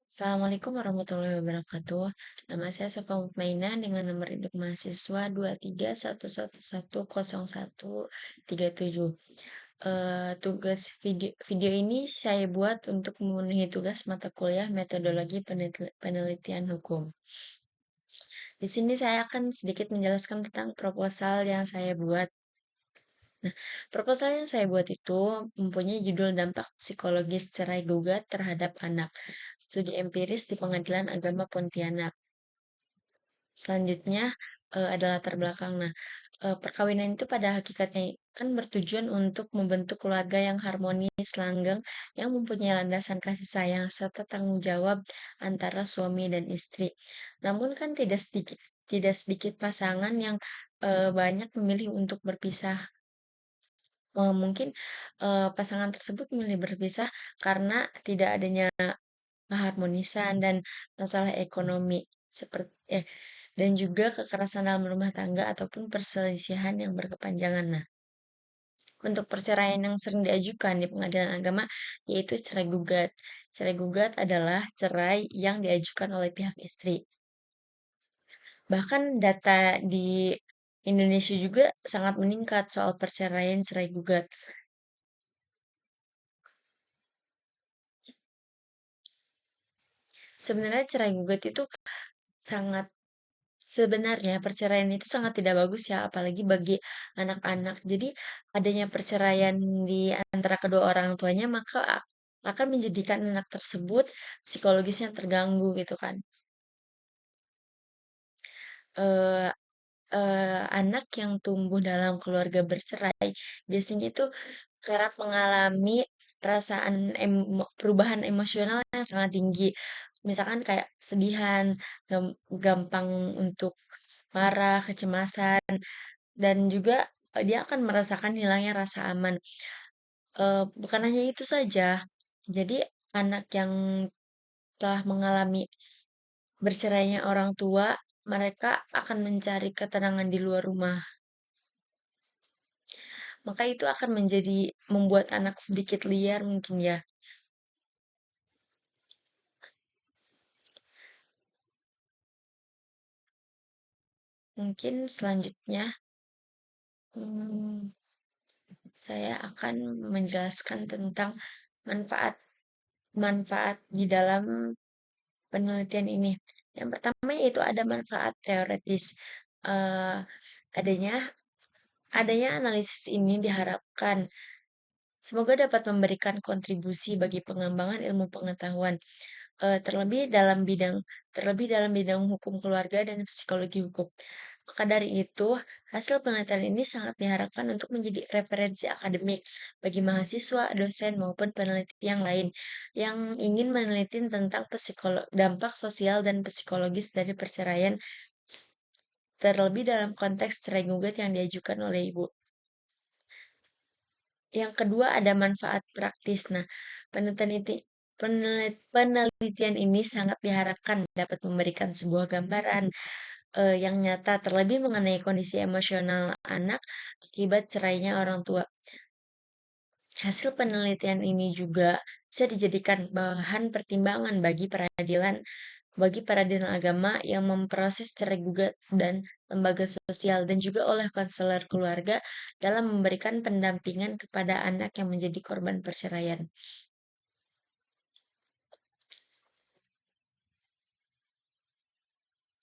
Assalamualaikum warahmatullahi wabarakatuh. Nama saya Sofa Mukmaina dengan nomor induk mahasiswa 2311101337. Tugas video ini saya buat untuk memenuhi tugas mata kuliah metodologi penelitian hukum. Di sini saya akan sedikit menjelaskan tentang proposal yang saya buat. Nah, proposal yang saya buat itu mempunyai judul dampak psikologis cerai gugat terhadap anak. Studi empiris di Pengadilan Agama Pontianak. Selanjutnya ada latar belakang. Nah, perkawinan itu pada hakikatnya kan bertujuan untuk membentuk keluarga yang harmonis, langgeng, yang mempunyai landasan kasih sayang serta tanggung jawab antara suami dan istri. Namun kan tidak sedikit pasangan yang banyak memilih untuk berpisah. Mungkin pasangan tersebut memilih berpisah karena tidak adanya keharmonisan dan masalah ekonomi seperti dan juga kekerasan dalam rumah tangga ataupun perselisihan yang berkepanjangan. Nah, untuk perceraian yang sering diajukan di pengadilan agama yaitu cerai gugat. Cerai gugat adalah cerai yang diajukan oleh pihak istri. Bahkan data di Indonesia juga sangat meningkat soal perceraian cerai gugat. Sebenarnya cerai gugat itu sangat sebenarnya perceraian itu sangat tidak bagus ya, apalagi bagi anak-anak. Jadi adanya perceraian di antara kedua orang tuanya maka akan menjadikan anak tersebut psikologisnya terganggu gitu kan. Eh, Anak yang tumbuh dalam keluarga bercerai biasanya itu kerap mengalami perubahan emosional yang sangat tinggi. Misalkan kayak sedihan, gampang untuk marah, kecemasan, dan juga dia akan merasakan hilangnya rasa aman. Bukan hanya itu saja, jadi anak yang telah mengalami bercerainya orang tua, mereka akan mencari ketenangan di luar rumah. Maka itu akan membuat anak sedikit liar mungkin ya. Mungkin selanjutnya hmm, saya akan menjelaskan tentang manfaat manfaat di dalam penelitian ini. Yang pertama yaitu ada manfaat teoretis. Eh, adanya adanya analisis ini diharapkan semoga dapat memberikan kontribusi bagi pengembangan ilmu pengetahuan, terlebih dalam bidang hukum keluarga dan psikologi hukum. Maka dari itu, hasil penelitian ini sangat diharapkan untuk menjadi referensi akademik bagi mahasiswa, dosen, maupun peneliti yang lain yang ingin meneliti tentang dampak sosial dan psikologis dari perceraian, s- terlebih dalam konteks cerai gugat yang diajukan oleh ibu. Yang kedua ada manfaat praktis. Nah, penelitian ini sangat diharapkan dapat memberikan sebuah gambaran yang nyata terlebih mengenai kondisi emosional anak akibat cerainya orang tua. Hasil penelitian ini juga bisa dijadikan bahan pertimbangan bagi peradilan agama yang memproses cerai gugat dan lembaga sosial dan juga oleh konselor keluarga dalam memberikan pendampingan kepada anak yang menjadi korban perceraian.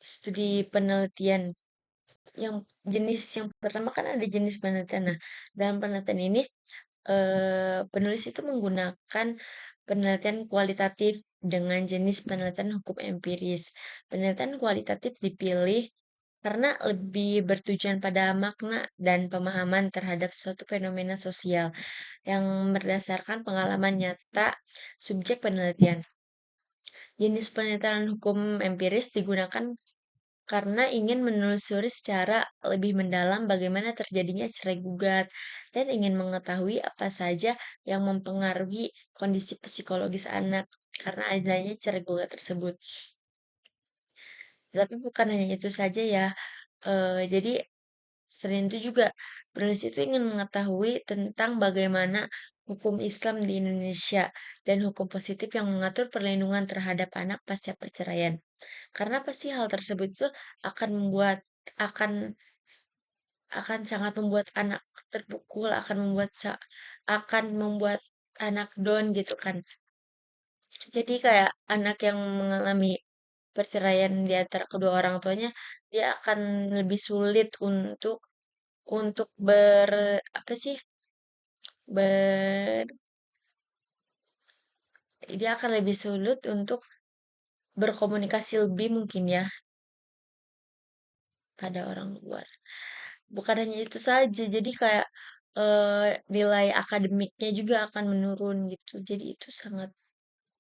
Studi penelitian yang yang pertama kan ada jenis penelitian. Nah, dalam penelitian ini penulis itu menggunakan penelitian kualitatif dengan jenis penelitian hukum empiris. Penelitian kualitatif dipilih karena lebih bertujuan pada makna dan pemahaman terhadap suatu fenomena sosial yang berdasarkan pengalaman nyata subjek penelitian. Jenis penelitian hukum empiris digunakan karena ingin menelusuri secara lebih mendalam bagaimana terjadinya cerai gugat dan ingin mengetahui apa saja yang mempengaruhi kondisi psikologis anak karena adanya cerai gugat tersebut. Tapi bukan hanya itu saja ya. Jadi selain itu juga penulis itu ingin mengetahui tentang bagaimana hukum Islam di Indonesia, dan hukum positif yang mengatur perlindungan terhadap anak pasca perceraian. Karena pasti hal tersebut itu akan membuat akan akan sangat membuat anak terpukul, akan membuat anak down gitu kan. Jadi kayak anak yang mengalami perceraian di antara kedua orang tuanya, dia akan lebih sulit untuk apa sih? ber Dia akan lebih sulit untuk berkomunikasi lebih mungkin ya pada orang luar. Bukan hanya itu saja, jadi kayak nilai akademiknya juga akan menurun gitu. Jadi itu sangat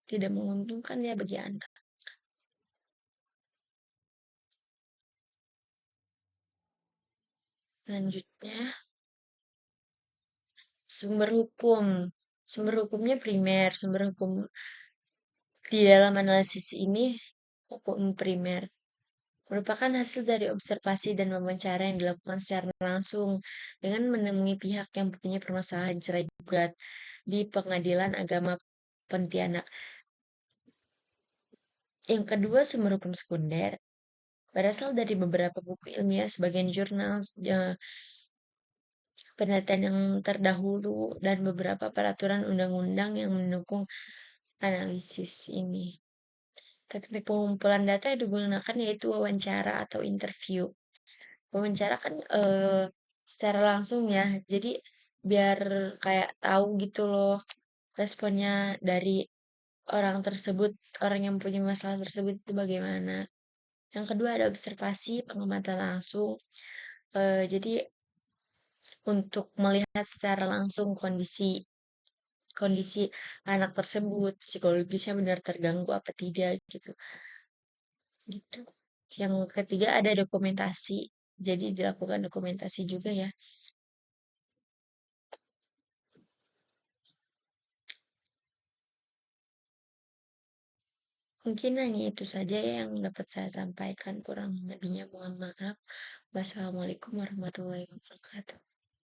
tidak menguntungkan ya bagi anak. Selanjutnya, sumber hukum. Sumber hukumnya primer. Sumber hukum di dalam analisis ini, hukum primer merupakan hasil dari observasi dan wawancara yang dilakukan secara langsung dengan menemui pihak yang punya permasalahan cerai gugat di Pengadilan Agama Pontianak. Yang kedua, sumber hukum sekunder berasal dari beberapa buku ilmiah, sebagian jurnal, penelitian yang terdahulu, dan beberapa peraturan undang-undang yang mendukung analisis ini. Teknik pengumpulan data yang digunakan yaitu wawancara atau interview. Wawancara kan secara langsung ya, jadi biar kayak tahu gitu loh responnya dari orang tersebut, orang yang punya masalah tersebut itu bagaimana. Yang kedua ada observasi, pengamatan langsung. Jadi untuk melihat secara langsung kondisi kondisi anak tersebut, psikologisnya benar terganggu apa tidak gitu. Gitu. Yang ketiga ada dokumentasi. Jadi dilakukan dokumentasi juga ya. Mungkin hanya itu saja ya yang dapat saya sampaikan. Kurang lebihnya mohon maaf. Wassalamualaikum warahmatullahi wabarakatuh.